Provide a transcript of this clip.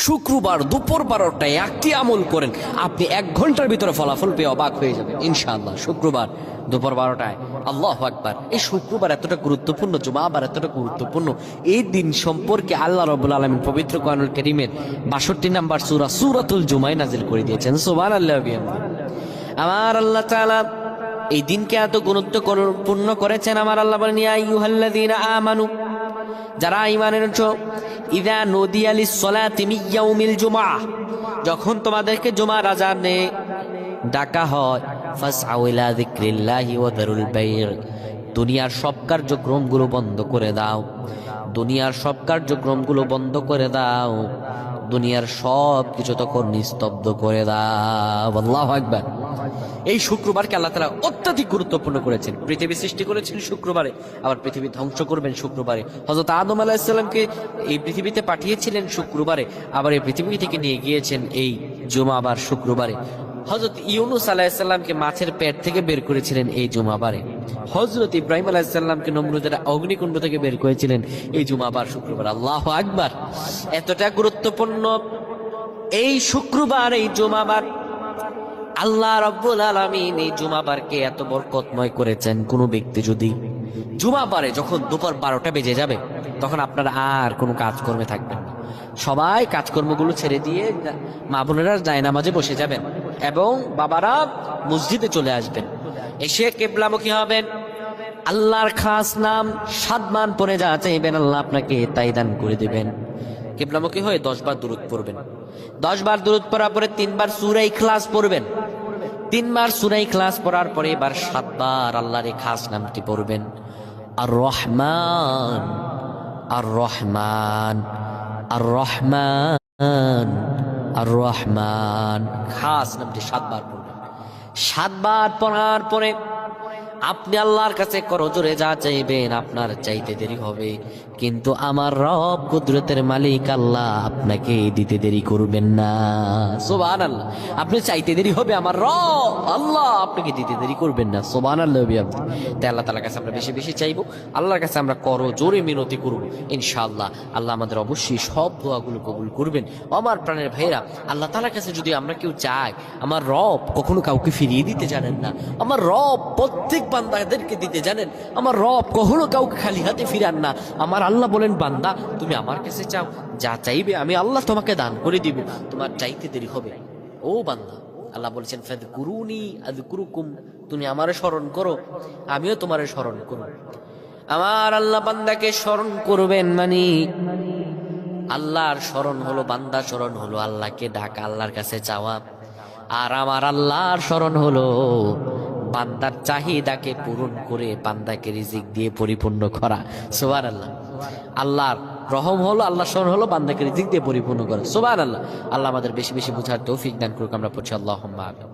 শুক্রবার দুপুর 12টায় একটি আমল করেন, আপনি 1 ঘন্টার ভিতরে ফলাফল পেয়ে অবাক হয়ে যাবেন ইনশাআল্লাহ। শুক্রবার দুপুর 12টায়, আল্লাহু আকবার। এই শুক্রবার এতটা গুরুত্বপূর্ণ, জুমা আবার এতটা গুরুত্বপূর্ণ। এই দিন সম্পর্কে আল্লাহ রাব্বুল আলামিন পবিত্র কোরআনুল কারীমের 62 নম্বর সূরা সূরাতুল জুমায় নাযিল করে দিয়েছেন। সুবহানাল্লাহ। আমার আল্লাহ তাআলা এই দিনকে এত গুরুত্বপূর্ণ করেছেন। আমার আল্লাহ বলেন, ইয়া আইয়ুহাল্লাযীনা আমানু, যারা ঈমান এনেছো, ইযা নুদিয়া লিস-সালাতি মিন ইয়াউমিল জুমআহ, যখন তোমাদেরকে জুমার আযানে ডাকা হয়, ফাসআউ ইলা যিকরিল্লাহি ওয়া দারুল বাই', দুনিয়ার সব কার্যক্রমগুলো বন্ধ করে দাও, দুনিয়ার সব কার্যক্রমগুলো বন্ধ করে দাও, দুনিয়ার সব কিছু তখন নিস্তব্ধ করে দাও। আল্লাহু আকবার। এই শুক্রবারকে আল্লাহ তাআলা অত্যাধিক গুরুত্বপূর্ণ করেছেন। পৃথিবী সৃষ্টি করেছেন শুক্রবারে, আবার পৃথিবী ধ্বংস করবেন শুক্রবারে। হযরত আদম আলাইহিস সালামকে এই পৃথিবীতে পাঠিয়েছিলেন শুক্রবারে, আবার এই পৃথিবী থেকে নিয়ে গিয়েছেন এই জুমাবার শুক্রবারে। হযরত ইউনূস আলাইহিস সালামকে মাছের পেট থেকে বের করেছিলেন এই জুমাবারে। হযরত ইব্রাহিম আলাইহিস সালামকে নমরুদের অগ্নিকুণ্ড থেকে বের করেছিলেন এই জুমাবার শুক্রবার। আল্লাহু আকবার। এতটা গুরুত্বপূর্ণ এই শুক্রবার, এই জুমাবার। আল্লাহ রাব্বুল আলামিন এই জুমাবারকে এত বরকতময় করেছেন। কোনো ব্যক্তি যদি জুমাবারে যখন দুপুর 12টা বেজে যাবে, তখন আপনারা আর কোনো কাজকর্মে থাকবেন না। সবাই কাজকর্মগুলো ছেড়ে দিয়ে মা বোনেরা জায়নামাজে বসে যাবেন এবং বাবারা মসজিদে চলে আসবেন। এসে কিবলামুখী হবেন, আল্লাহর খাস নাম 7 মান পড়ে যা চাইবেন আল্লাহ আপনাকে তাই দান করে দিবেন। কিবলামুখী হয়ে 10 বার দুরূদ পড়বেন। 10 বার দুরূদ পড়ার পরে 3 বার সূরা ইখলাস পড়বেন। 3 বার সূরা ইখলাস পড়ার পরে এবার 7 বার আল্লাহর এই খাস নামটি পড়বেন, আর রহমান, আর রহমান, আর রহমান, আর রহমান। খাস নামটি 7 বার পড়বেন। 7 বার পড়ার পরে আপনি আল্লাহর কাছে করজোরে যা চাইবেন, আপনার চাইতে দেরি হবে, কিন্তু আমার রব কুদরতের মালিক আল্লাহ আপনাকে দিতে দেরি করবেন না। সুবহানাল্লাহ। আপনি চাইতে দেরি হবে, আমার রব আল্লাহ আপনাকে দিতে দেরি করবেন না। সুবহানাল্লাহ। তাই আল্লাহ তাআলার কাছে আমরা বেশি বেশি চাইবো, আল্লাহর কাছে আমরা করজোরে মিনতি করব ইনশাআল্লাহ। আল্লাহ আমাদের অবশ্যই সব দোয়াগুলো কবুল করবেন। আমার প্রাণের ভাইরা, আল্লাহ তাআলার কাছে যদি আমরা কেউ চাই, আমার রব কখনো কাউকে ফিরিয়ে দিতে জানেন না। আমার রব প্রত্যেক বান্দাদেরকে দিতে জানেন। আমার রব কখনো কাউকে খালি হাতে ফিরান না। আমার আল্লাহ বলেন, বান্দা তুমি আমার কাছে চাও, যা চাইবে আমি আল্লাহ তোমাকে দান করে দিব, তোমার চাইতে দেরি হবে। ও বান্দা, আল্লাহ বলেছেন, ফাযকুরুনি আযকুরুকুম, তুমি আমারে স্মরণ করো, আমিও তোমারে স্মরণ করব। আমার আল্লাহ বান্দাকে স্মরণ করবেন মানে আল্লাহর স্মরণ হলো, বান্দার স্মরণ হলো আল্লাহকে ডাকা, আল্লাহর কাছে চাওয়া। আর আমার আল্লাহর স্মরণ হলো বান্দার চাহিদাকে পূরণ করে বান্দাকে রিজিক দিয়ে পরিপূর্ণ করা। সুবহানাল্লাহ। আল্লাহর রহম হলো, আল্লাহর স্মরণ হলো বান্দাকে রিজিক দিয়ে পরিপূর্ণ করা। সুবহানাল্লাহ। আল্লাহ আমাদের বেশি বেশি বুঝার তৌফিক দান করুক। আমরা পড়ছি আল্লাহুম্মা আমিন।